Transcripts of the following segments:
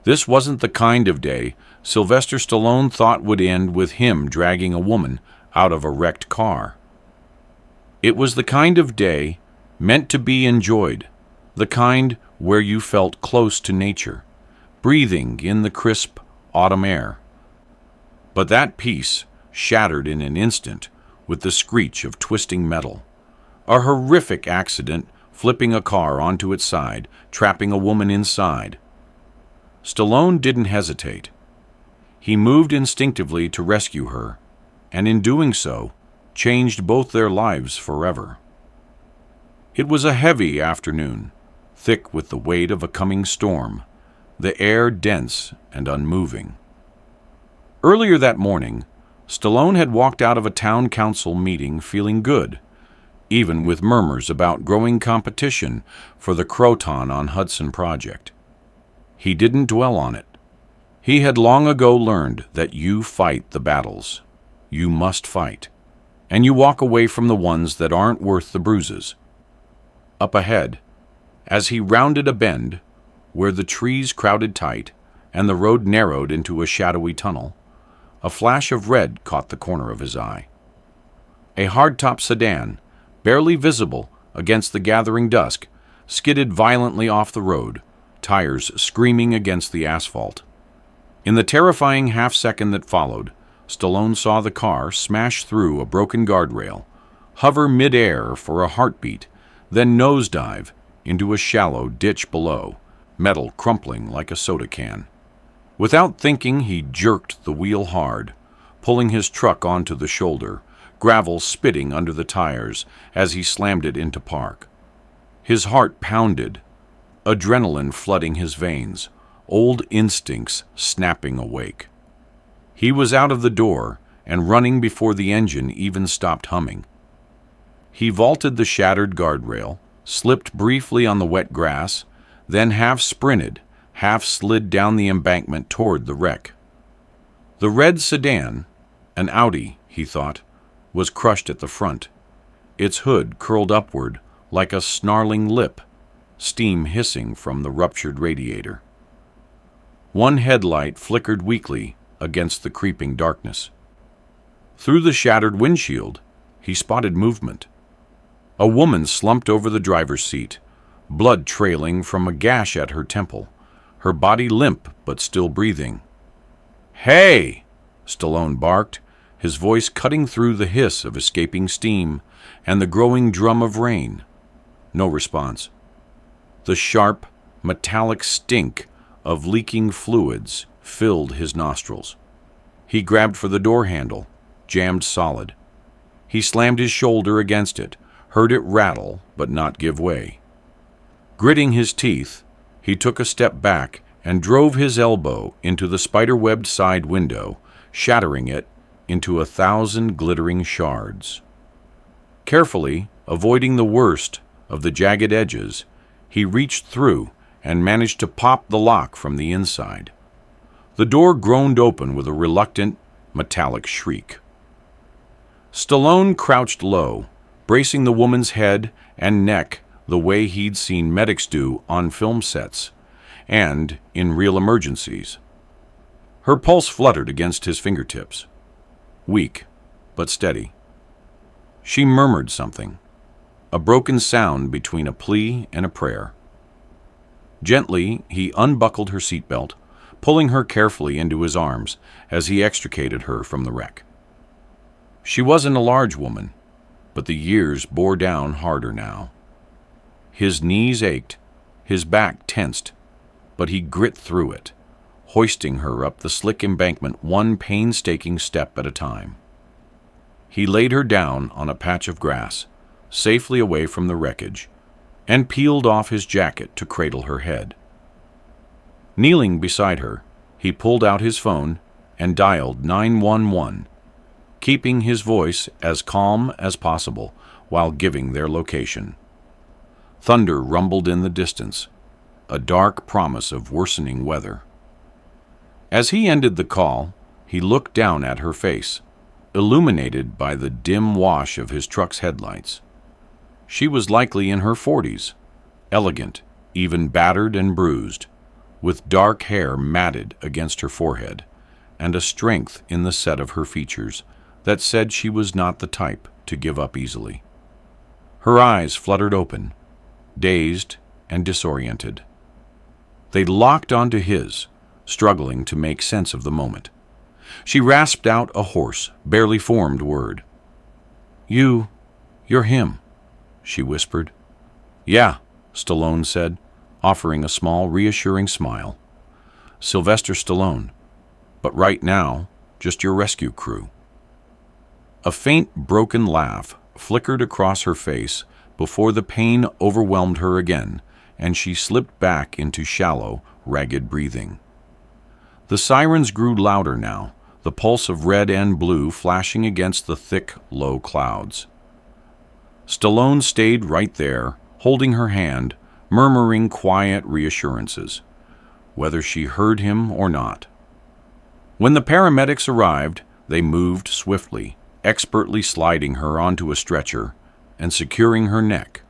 This wasn't the kind of day Sylvester Stallone thought would end with him dragging a woman out of a wrecked car. It was the kind of day meant to be enjoyed, the kind where you felt close to nature, breathing in the crisp autumn air. But that peace shattered in an instant with the screech of twisting metal. A horrific accident flipping a car onto its side, trapping a woman inside. Stallone didn't hesitate. He moved instinctively to rescue her, and in doing so, changed both their lives forever. It was a heavy afternoon, thick with the weight of a coming storm, the air dense and unmoving. Earlier that morning, Stallone had walked out of a town council meeting feeling good, even with murmurs about growing competition for the Croton-on-Hudson project. He didn't dwell on it. He had long ago learned that you fight the battles. You must fight. And you walk away from the ones that aren't worth the bruises. Up ahead, as he rounded a bend where the trees crowded tight and the road narrowed into a shadowy tunnel, a flash of red caught the corner of his eye. A hardtop sedan, barely visible against the gathering dusk, skidded violently off the road, tires screaming against the asphalt. In the terrifying half-second that followed, Stallone saw the car smash through a broken guardrail, hover mid-air for a heartbeat, then nosedive into a shallow ditch below, metal crumpling like a soda can. Without thinking, he jerked the wheel hard, pulling his truck onto the shoulder, gravel spitting under the tires as he slammed it into park. His heart pounded, adrenaline flooding his veins, old instincts snapping awake. He was out of the door and running before the engine even stopped humming. He vaulted the shattered guardrail, slipped briefly on the wet grass, then half sprinted, half slid down the embankment toward the wreck. The red sedan, an Audi, he thought, was crushed at the front, its hood curled upward like a snarling lip, steam hissing from the ruptured radiator. One headlight flickered weakly against the creeping darkness. Through the shattered windshield, he spotted movement. A woman slumped over the driver's seat, blood trailing from a gash at her temple, her body limp but still breathing. "Hey!" Stallone barked, his voice cutting through the hiss of escaping steam and the growing drum of rain. No response. The sharp, metallic stink of leaking fluids filled his nostrils. He grabbed for the door handle, jammed solid. He slammed his shoulder against it, heard it rattle but not give way. Gritting his teeth, he took a step back and drove his elbow into the spider-webbed side window, shattering it into 1,000 glittering shards. Carefully, avoiding the worst of the jagged edges, he reached through and managed to pop the lock from the inside. The door groaned open with a reluctant, metallic shriek. Stallone crouched low, bracing the woman's head and neck the way he'd seen medics do on film sets and in real emergencies. Her pulse fluttered against his fingertips, weak but steady. She murmured something, a broken sound between a plea and a prayer. Gently, he unbuckled her seatbelt, pulling her carefully into his arms as he extricated her from the wreck. She wasn't a large woman, but the years bore down harder now. His knees ached, his back tensed, but he grit through it, hoisting her up the slick embankment one painstaking step at a time. He laid her down on a patch of grass, safely away from the wreckage, and peeled off his jacket to cradle her head. Kneeling beside her, he pulled out his phone and dialed 911, keeping his voice as calm as possible while giving their location. Thunder rumbled in the distance, a dark promise of worsening weather. As he ended the call, he looked down at her face, illuminated by the dim wash of his truck's headlights. She was likely in her 40s, elegant, even battered and bruised, with dark hair matted against her forehead, and a strength in the set of her features that said she was not the type to give up easily. Her eyes fluttered open, dazed and disoriented. They locked onto his, struggling to make sense of the moment. She rasped out a hoarse, barely formed word. You're him," she whispered. "Yeah," Stallone said, offering a small, reassuring smile. "Sylvester Stallone, but right now, just your rescue crew." A faint, broken laugh flickered across her face before the pain overwhelmed her again, and she slipped back into shallow, ragged breathing. The sirens grew louder now, the pulse of red and blue flashing against the thick, low clouds. Stallone stayed right there, holding her hand, murmuring quiet reassurances, whether she heard him or not. When the paramedics arrived, they moved swiftly, expertly sliding her onto a stretcher and securing her neck.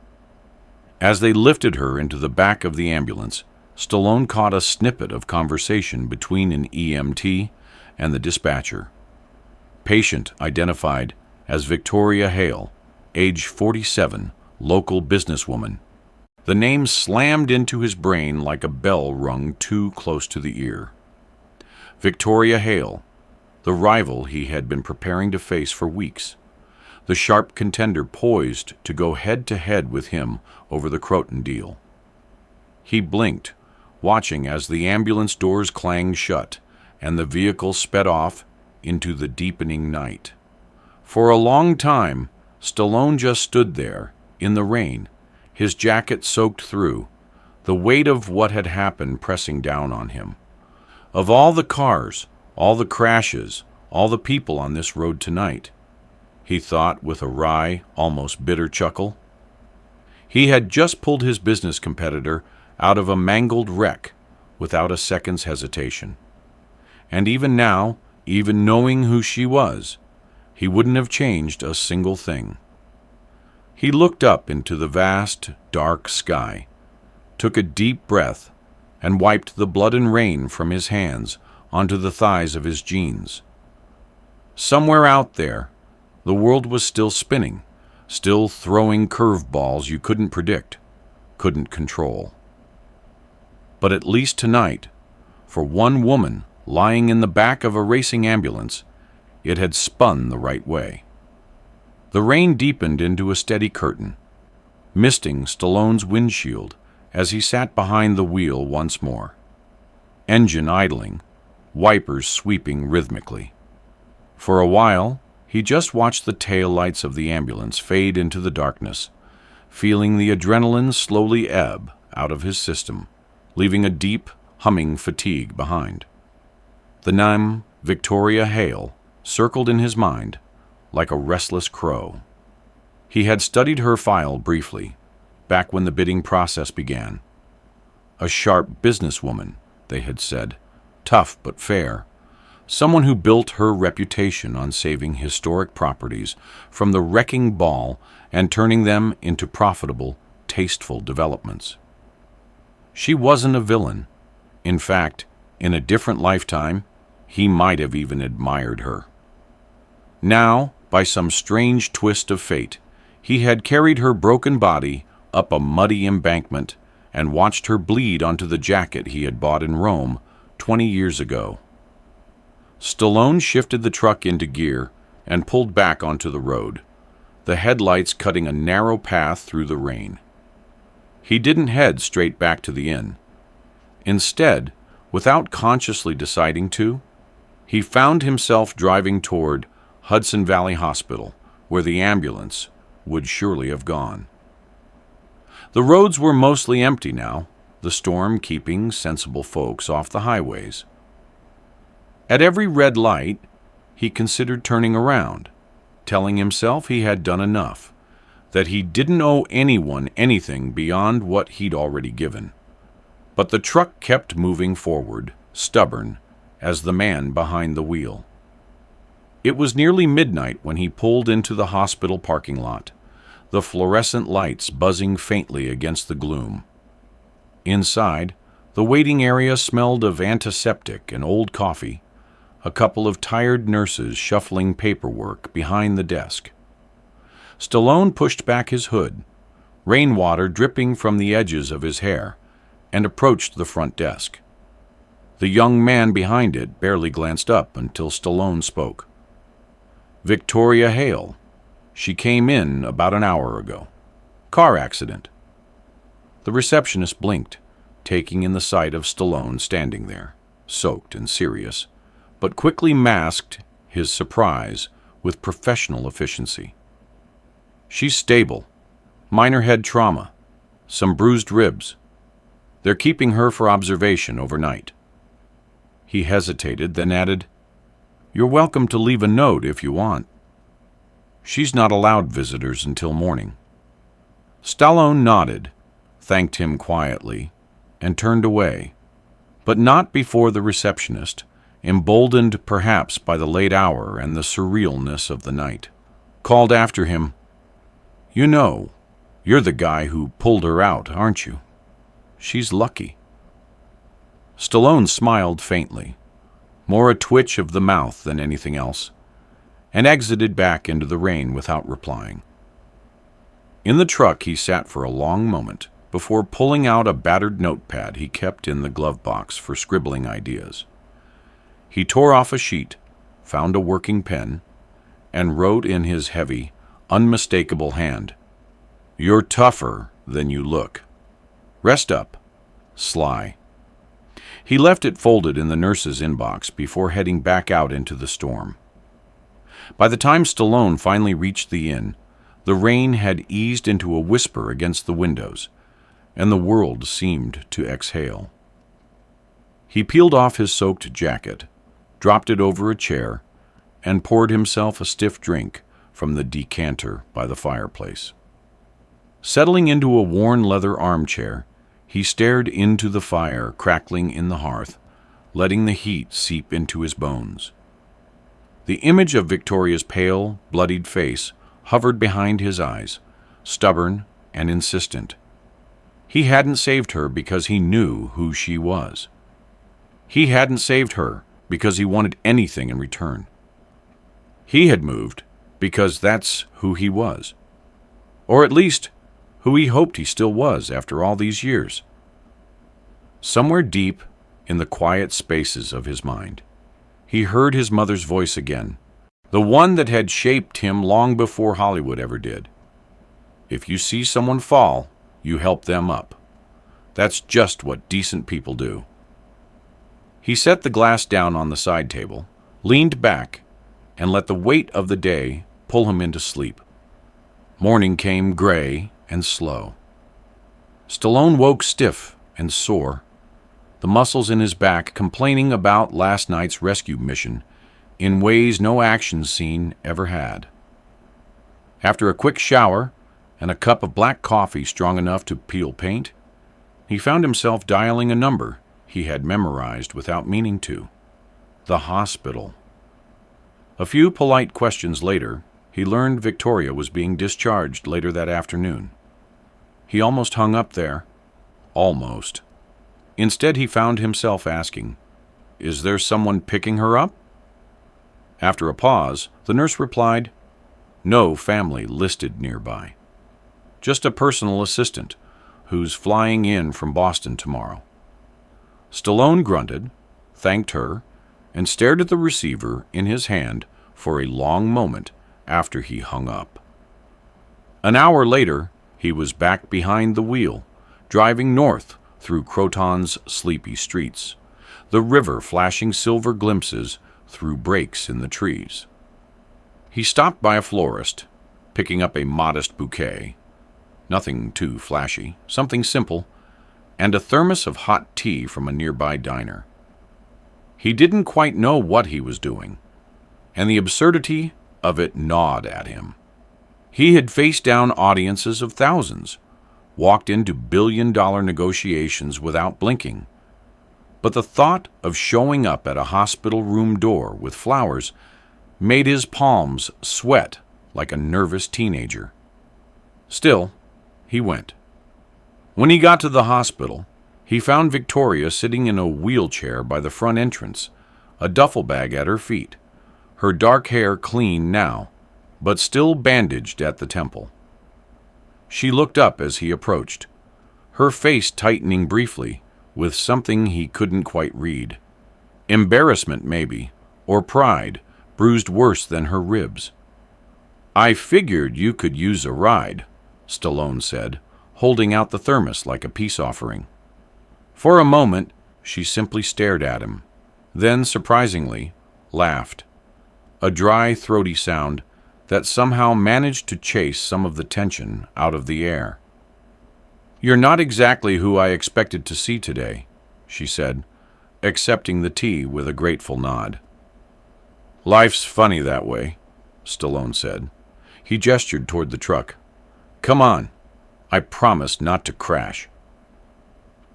As they lifted her into the back of the ambulance, Stallone caught a snippet of conversation between an EMT and the dispatcher. Patient identified as Victoria Hale, age 47, local businesswoman. The name slammed into his brain like a bell rung too close to the ear. Victoria Hale, the rival he had been preparing to face for weeks, the sharp contender poised to go head-to-head with him over the Croton deal. He blinked, watching as the ambulance doors clanged shut and the vehicle sped off into the deepening night. For a long time, Stallone just stood there, in the rain, his jacket soaked through, the weight of what had happened pressing down on him. Of all the cars, all the crashes, all the people on this road tonight, he thought with a wry, almost bitter chuckle. He had just pulled his business competitor out of a mangled wreck without a second's hesitation. And even now, even knowing who she was, he wouldn't have changed a single thing. He looked up into the vast, dark sky, took a deep breath, and wiped the blood and rain from his hands onto the thighs of his jeans. Somewhere out there, the world was still spinning, still throwing curveballs you couldn't predict, couldn't control. But at least tonight, for one woman lying in the back of a racing ambulance, it had spun the right way. The rain deepened into a steady curtain, misting Stallone's windshield as he sat behind the wheel once more. Engine idling, wipers sweeping rhythmically. For a while, he just watched the tail lights of the ambulance fade into the darkness, feeling the adrenaline slowly ebb out of his system, leaving a deep, humming fatigue behind. The name Victoria Hale circled in his mind like a restless crow. He had studied her file briefly, back when the bidding process began. A sharp businesswoman, they had said, tough but fair, someone who built her reputation on saving historic properties from the wrecking ball and turning them into profitable, tasteful developments. She wasn't a villain. In fact, in a different lifetime, he might have even admired her. Now, by some strange twist of fate, he had carried her broken body up a muddy embankment and watched her bleed onto the jacket he had bought in Rome 20 years ago. Stallone shifted the truck into gear and pulled back onto the road, the headlights cutting a narrow path through the rain. He didn't head straight back to the inn. Instead, without consciously deciding to, he found himself driving toward Hudson Valley Hospital, where the ambulance would surely have gone. The roads were mostly empty now, the storm keeping sensible folks off the highways. At every red light, he considered turning around, telling himself he had done enough, that he didn't owe anyone anything beyond what he'd already given. But the truck kept moving forward, stubborn, as the man behind the wheel. It was nearly midnight when he pulled into the hospital parking lot, the fluorescent lights buzzing faintly against the gloom. Inside, The waiting area smelled of antiseptic and old coffee, a couple of tired nurses shuffling paperwork behind the desk. Stallone pushed back his hood, rainwater dripping from the edges of his hair, and approached the front desk. The young man behind it barely glanced up until Stallone spoke. "Victoria Hale. She came in about an hour ago. Car accident." The receptionist blinked, taking in the sight of Stallone standing there, soaked and serious, but quickly masked his surprise with professional efficiency. "She's stable. Minor head trauma. Some bruised ribs. They're keeping her for observation overnight." He hesitated, then added, "You're welcome to leave a note if you want." "She's not allowed visitors until morning." Stallone nodded, thanked him quietly, and turned away, but not before the receptionist, emboldened perhaps by the late hour and the surrealness of the night, called after him, "You know, you're the guy who pulled her out, aren't you? She's lucky." Stallone smiled faintly, more a twitch of the mouth than anything else, and exited back into the rain without replying. In the truck he sat for a long moment before pulling out a battered notepad he kept in the glove box for scribbling ideas. He tore off a sheet, found a working pen, and wrote in his heavy, unmistakable hand, "You're tougher than you look. Rest up. Sly." He left it folded in the nurse's inbox before heading back out into the storm. By the time Stallone finally reached the inn, the rain had eased into a whisper against the windows, and the world seemed to exhale. He peeled off his soaked jacket, dropped it over a chair, and poured himself a stiff drink from the decanter by the fireplace. Settling into a worn leather armchair, he stared into the fire crackling in the hearth, letting the heat seep into his bones. The image of Victoria's pale, bloodied face hovered behind his eyes, stubborn and insistent. He hadn't saved her because he knew who she was. He hadn't saved her because he wanted anything in return. He had moved because that's who he was. Or at least, who he hoped he still was after all these years. Somewhere deep in the quiet spaces of his mind, he heard his mother's voice again, the one that had shaped him long before Hollywood ever did. "If you see someone fall, you help them up. That's just what decent people do." He set the glass down on the side table, leaned back, and let the weight of the day pull him into sleep. Morning came gray and slow. Stallone woke stiff and sore, the muscles in his back complaining about last night's rescue mission in ways no action scene ever had. After a quick shower and a cup of black coffee strong enough to peel paint, he found himself dialing a number he had memorized without meaning to. The hospital. A few polite questions later, he learned Victoria was being discharged later that afternoon. He almost hung up there. Almost. Instead, he found himself asking, "Is there someone picking her up?" After a pause, the nurse replied, "No family listed nearby. Just a personal assistant who's flying in from Boston tomorrow." Stallone grunted, thanked her, and stared at the receiver in his hand for a long moment after he hung up. An hour later, he was back behind the wheel, driving north through Croton's sleepy streets, the river flashing silver glimpses through breaks in the trees. He stopped by a florist, picking up a modest bouquet, nothing too flashy, something simple, and a thermos of hot tea from a nearby diner. He didn't quite know what he was doing, and the absurdity of it gnawed at him. He had faced down audiences of thousands, walked into billion-dollar negotiations without blinking, but the thought of showing up at a hospital room door with flowers made his palms sweat like a nervous teenager. Still, he went. When he got to the hospital, He found Victoria sitting in a wheelchair by the front entrance, a duffel bag at her feet, her dark hair clean now, but still bandaged at the temple. She looked up as he approached, her face tightening briefly with something he couldn't quite read. Embarrassment, maybe, or pride, bruised worse than her ribs. "I figured you could use a ride," Stallone said, holding out the thermos like a peace offering. For a moment, she simply stared at him, then, surprisingly, laughed. A dry, throaty sound that somehow managed to chase some of the tension out of the air. "You're not exactly who I expected to see today," she said, accepting the tea with a grateful nod. "Life's funny that way," Stallone said. He gestured toward the truck. "Come on. I promised not to crash."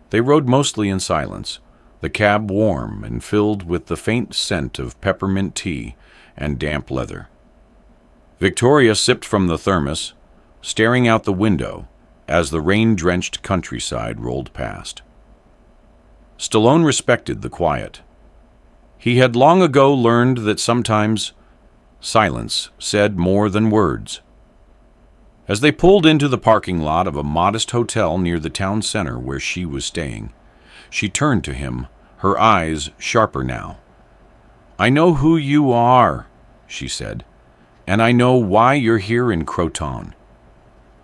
They rode mostly in silence, the cab warm and filled with the faint scent of peppermint tea and damp leather. Victoria sipped from the thermos, staring out the window as the rain-drenched countryside rolled past. Stallone respected the quiet. He had long ago learned that sometimes silence said more than words. As they pulled into the parking lot of a modest hotel near the town center where she was staying, she turned to him, her eyes sharper now. "I know who you are," she said, "and I know why you're here in Croton."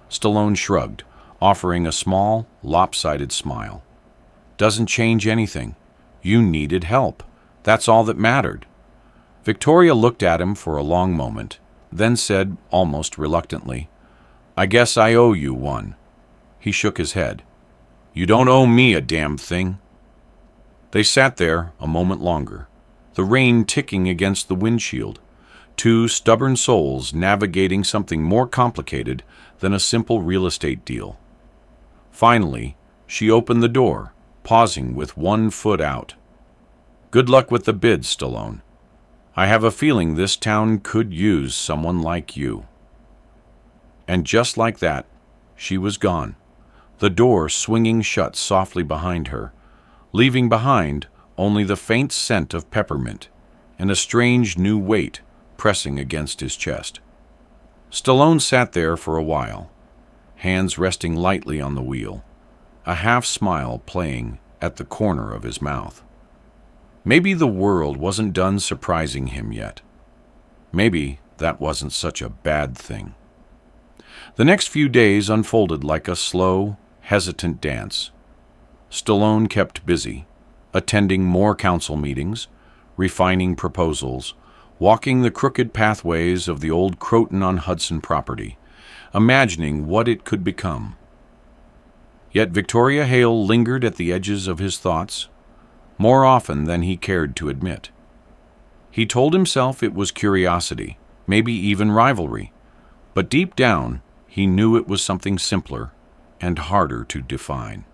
Stallone shrugged, offering a small, lopsided smile. "Doesn't change anything. You needed help. That's all that mattered." Victoria looked at him for a long moment, then said, almost reluctantly, "I guess I owe you one." He shook his head. "You don't owe me a damn thing." They sat there a moment longer, the rain ticking against the windshield, two stubborn souls navigating something more complicated than a simple real estate deal. Finally, she opened the door, pausing with one foot out. "Good luck with the bid, Stallone. I have a feeling this town could use someone like you." And just like that, she was gone, the door swinging shut softly behind her, leaving behind only the faint scent of peppermint and a strange new weight pressing against his chest. Stallone sat there for a while, hands resting lightly on the wheel, a half-smile playing at the corner of his mouth. Maybe the world wasn't done surprising him yet. Maybe that wasn't such a bad thing. The next few days unfolded like a slow, hesitant dance. Stallone kept busy, attending more council meetings, refining proposals, walking the crooked pathways of the old Croton-on-Hudson property, imagining what it could become. Yet Victoria Hale lingered at the edges of his thoughts, more often than he cared to admit. He told himself it was curiosity, maybe even rivalry, but deep down he knew it was something simpler and harder to define.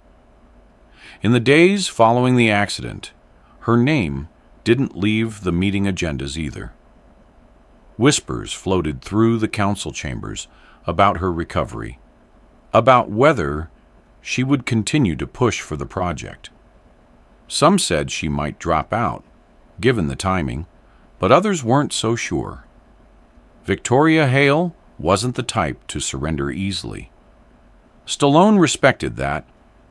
In the days following the accident, her name didn't leave the meeting agendas either. Whispers floated through the council chambers about her recovery, about whether she would continue to push for the project. Some said she might drop out, given the timing, but others weren't so sure. Victoria Hale wasn't the type to surrender easily. Stallone respected that,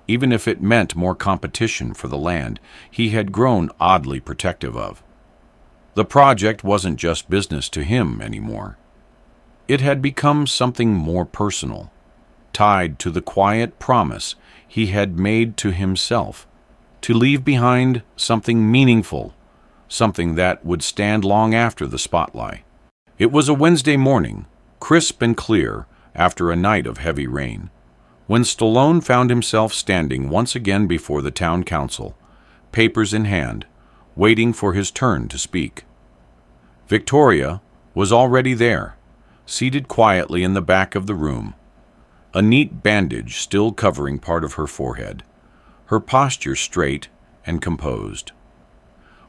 even if it meant more competition for the land he had grown oddly protective of. The project wasn't just business to him anymore. It had become something more personal, tied to the quiet promise he had made to himself to leave behind something meaningful, something that would stand long after the spotlight. It was a Wednesday morning, crisp and clear after a night of heavy rain, when Stallone found himself standing once again before the town council, papers in hand, waiting for his turn to speak. Victoria was already there, seated quietly in the back of the room, a neat bandage still covering part of her forehead, her posture straight and composed.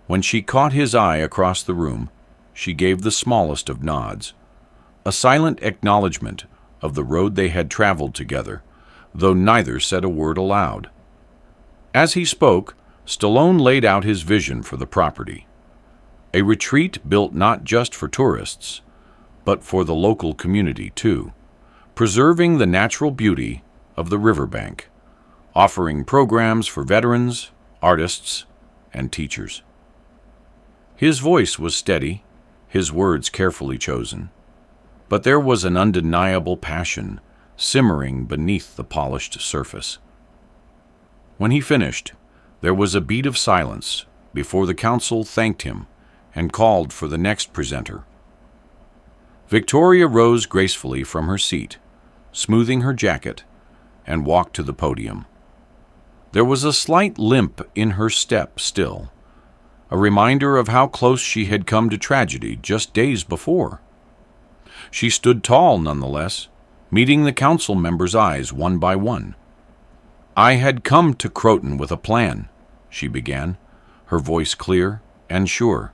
When she caught his eye across the room, she gave the smallest of nods, a silent acknowledgement of the road they had traveled together, though neither said a word aloud. As he spoke, Stallone laid out his vision for the property. A retreat built not just for tourists, but for the local community too, preserving the natural beauty of the riverbank, offering programs for veterans, artists, and teachers. His voice was steady, his words carefully chosen, but there was an undeniable passion simmering beneath the polished surface. When he finished, there was a beat of silence before the council thanked him and called for the next presenter. Victoria rose gracefully from her seat, smoothing her jacket, and walked to the podium. There was a slight limp in her step still, a reminder of how close she had come to tragedy just days before. She stood tall nonetheless, meeting the council members' eyes one by one. "I had come to Croton with a plan," she began, her voice clear and sure.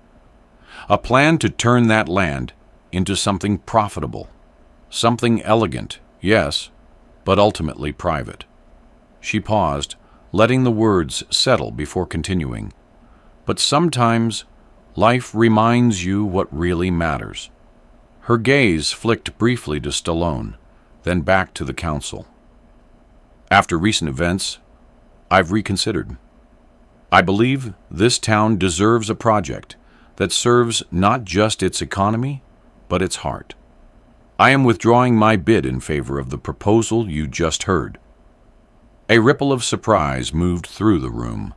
"A plan to turn that land into something profitable, something elegant, yes, but ultimately private." She paused, letting the words settle before continuing. "But sometimes life reminds you what really matters." Her gaze flicked briefly to Stallone, then back to the council. "After recent events, I've reconsidered. I believe this town deserves a project that serves not just its economy, but its heart. I am withdrawing my bid in favor of the proposal you just heard." A ripple of surprise moved through the room,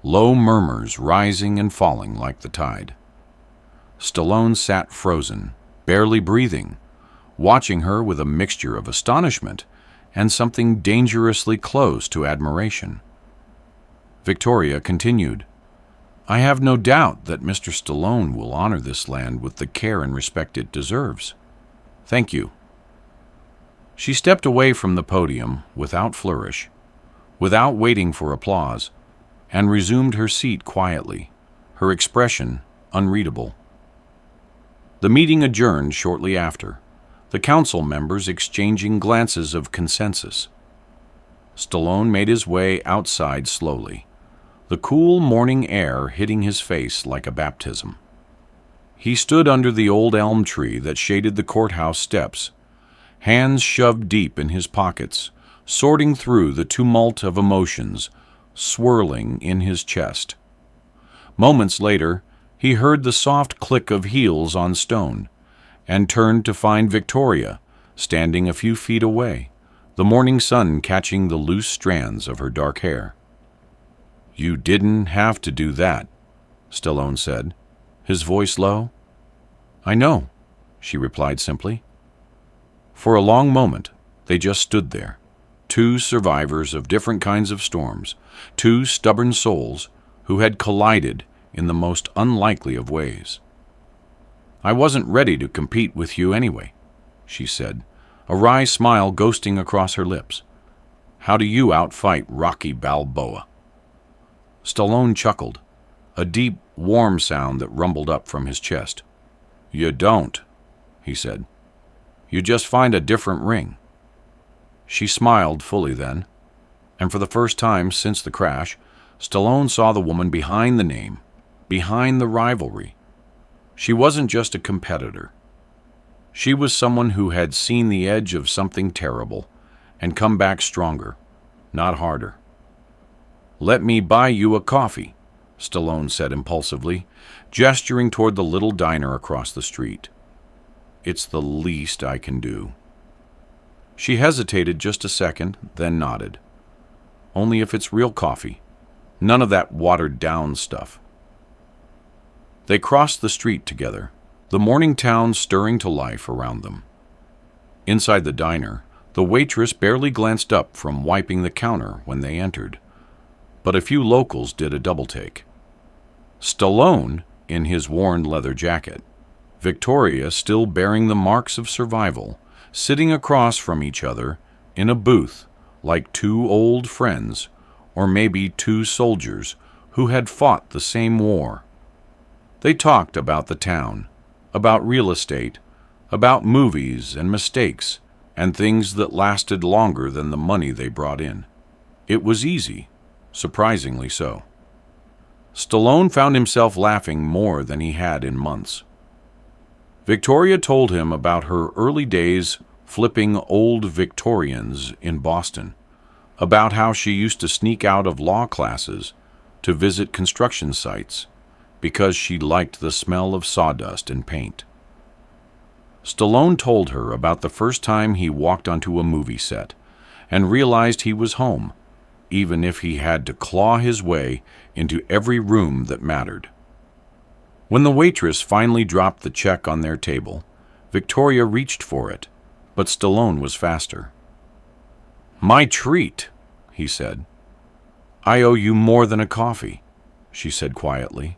low murmurs rising and falling like the tide. Stallone sat frozen, barely breathing, watching her with a mixture of astonishment and something dangerously close to admiration. Victoria continued, "I have no doubt that Mr. Stallone will honor this land with the care and respect it deserves. Thank you." She stepped away from the podium without flourish, without waiting for applause, and resumed her seat quietly, her expression unreadable. The meeting adjourned shortly after, the council members exchanging glances of consensus. Stallone made his way outside slowly, the cool morning air hitting his face like a baptism. He stood under the old elm tree that shaded the courthouse steps, hands shoved deep in his pockets, sorting through the tumult of emotions swirling in his chest. Moments later, he heard the soft click of heels on stone and turned to find Victoria standing a few feet away, the morning sun catching the loose strands of her dark hair. "You didn't have to do that," Stallone said, his voice low. "I know," she replied simply. For a long moment, they just stood there, two survivors of different kinds of storms, two stubborn souls who had collided in the most unlikely of ways. "I wasn't ready to compete with you anyway," she said, a wry smile ghosting across her lips. "How do you outfight Rocky Balboa?" Stallone chuckled, a deep, warm sound that rumbled up from his chest. "You don't," he said. "You just find a different ring." She smiled fully then, and for the first time since the crash, Stallone saw the woman behind the name, behind the rivalry. She wasn't just a competitor. She was someone who had seen the edge of something terrible and come back stronger, not harder. "Let me buy you a coffee," Stallone said impulsively, gesturing toward the little diner across the street. "It's the least I can do." She hesitated just a second, then nodded. "Only if it's real coffee. None of that watered-down stuff." They crossed the street together, the morning town stirring to life around them. Inside the diner, the waitress barely glanced up from wiping the counter when they entered, but a few locals did a double-take. Stallone in his worn leather jacket, Victoria still bearing the marks of survival, sitting across from each other in a booth like two old friends, or maybe two soldiers who had fought the same war. They talked about the town, about real estate, about movies and mistakes, and things that lasted longer than the money they brought in. It was easy, surprisingly so. Stallone found himself laughing more than he had in months. Victoria told him about her early days flipping old Victorians in Boston, about how she used to sneak out of law classes to visit construction sites because she liked the smell of sawdust and paint. Stallone told her about the first time he walked onto a movie set and realized he was home, even if he had to claw his way into every room that mattered. When the waitress finally dropped the check on their table, Victoria reached for it, but Stallone was faster. "My treat," he said. "I owe you more than a coffee," she said quietly.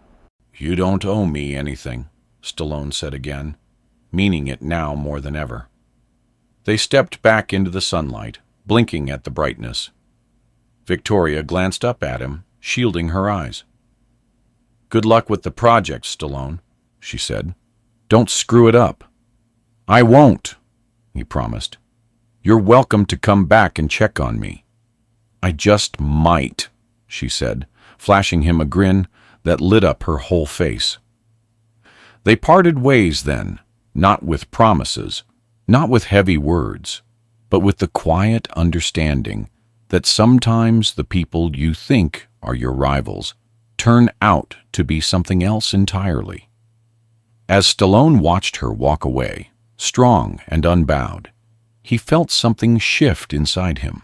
"You don't owe me anything," Stallone said again, meaning it now more than ever. They stepped back into the sunlight, blinking at the brightness. Victoria glanced up at him, shielding her eyes. "Good luck with the project, Stallone," she said. "Don't screw it up." "I won't," he promised. "You're welcome to come back and check on me." "I just might," she said, flashing him a grin that lit up her whole face. They parted ways then, not with promises, not with heavy words, but with the quiet understanding that sometimes the people you think are your rivals turn out to be something else entirely. As Stallone watched her walk away, strong and unbowed, he felt something shift inside him,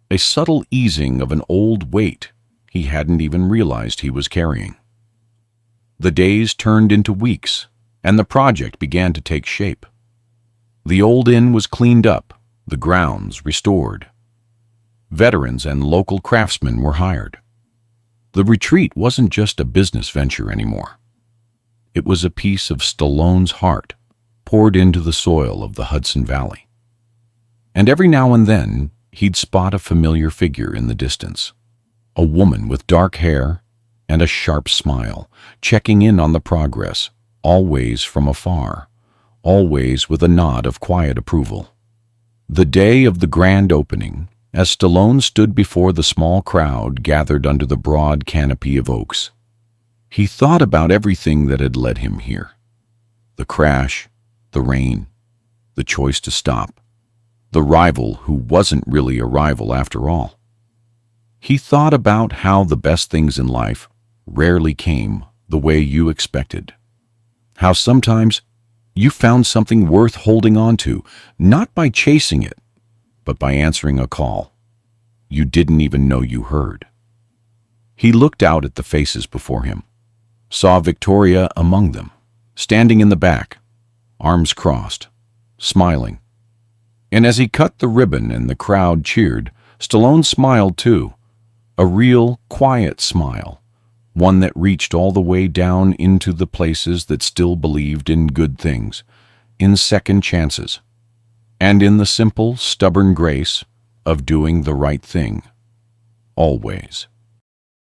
a subtle easing of an old weight he hadn't even realized he was carrying. The days turned into weeks, and the project began to take shape. The old inn was cleaned up, the grounds restored. Veterans and local craftsmen were hired. The retreat wasn't just a business venture anymore. It was a piece of Stallone's heart poured into the soil of the Hudson Valley. And every now and then, he'd spot a familiar figure in the distance, a woman with dark hair and a sharp smile, checking in on the progress, always from afar, always with a nod of quiet approval. The day of the grand opening, as Stallone stood before the small crowd gathered under the broad canopy of oaks, he thought about everything that had led him here. The crash, the rain, the choice to stop, the rival who wasn't really a rival after all. He thought about how the best things in life rarely came the way you expected. How sometimes you found something worth holding on to, not by chasing it, but by answering a call you didn't even know you heard. He looked out at the faces before him, saw Victoria among them, standing in the back, arms crossed, smiling. And as he cut the ribbon and the crowd cheered, Stallone smiled too, a real, quiet smile, one that reached all the way down into the places that still believed in good things, in second chances, and in the simple, stubborn grace of doing the right thing, always.